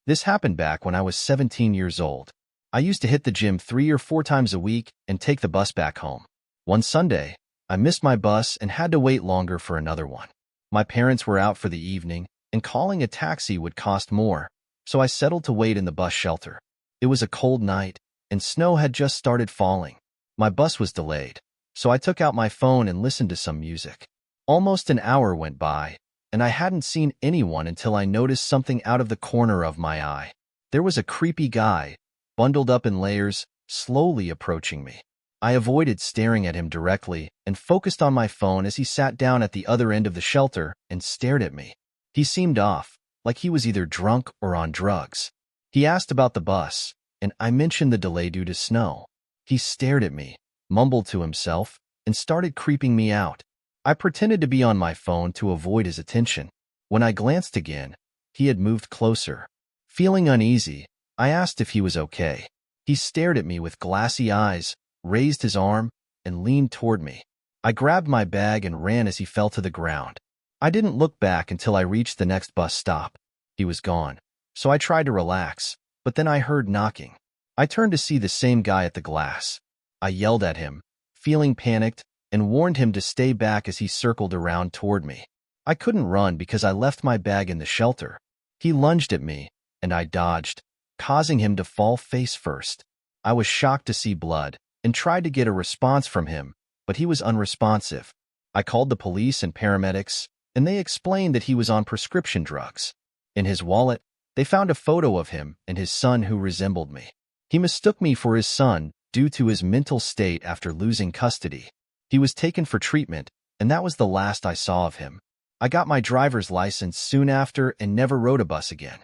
This happened back when I was 17 years old. I used to hit the gym 3 or 4 times a week and take the bus back home. One Sunday, I missed my bus and had to wait longer for another one. My parents were out for the evening, and calling a taxi would cost more, so I settled to wait in the bus shelter. It was a cold night, and snow had just started falling. My bus was delayed, so I took out my phone and listened to some music. Almost an hour went by, and I hadn't seen anyone until I noticed something out of the corner of my eye. There was a creepy guy, bundled up in layers, slowly approaching me. I avoided staring at him directly and focused on my phone as he sat down at the other end of the shelter and stared at me. He seemed off, like he was either drunk or on drugs. He asked about the bus, and I mentioned the delay due to snow. He stared at me, mumbled to himself, and started creeping me out. I pretended to be on my phone to avoid his attention. When I glanced again, he had moved closer. Feeling uneasy, I asked if he was okay. He stared at me with glassy eyes, raised his arm, and leaned toward me. I grabbed my bag and ran as he fell to the ground. I didn't look back until I reached the next bus stop. He was gone, so I tried to relax, but then I heard knocking. I turned to see the same guy at the glass. I yelled at him, feeling panicked, and warned him to stay back as he circled around toward me. I couldn't run because I left my bag in the shelter. He lunged at me, and I dodged, causing him to fall face first. I was shocked to see blood and tried to get a response from him, but he was unresponsive. I called the police and paramedics, and they explained that he was on prescription drugs. In his wallet, they found a photo of him and his son who resembled me. He mistook me for his son due to his mental state after losing custody. He was taken for treatment, and that was the last I saw of him. I got my driver's license soon after and never rode a bus again.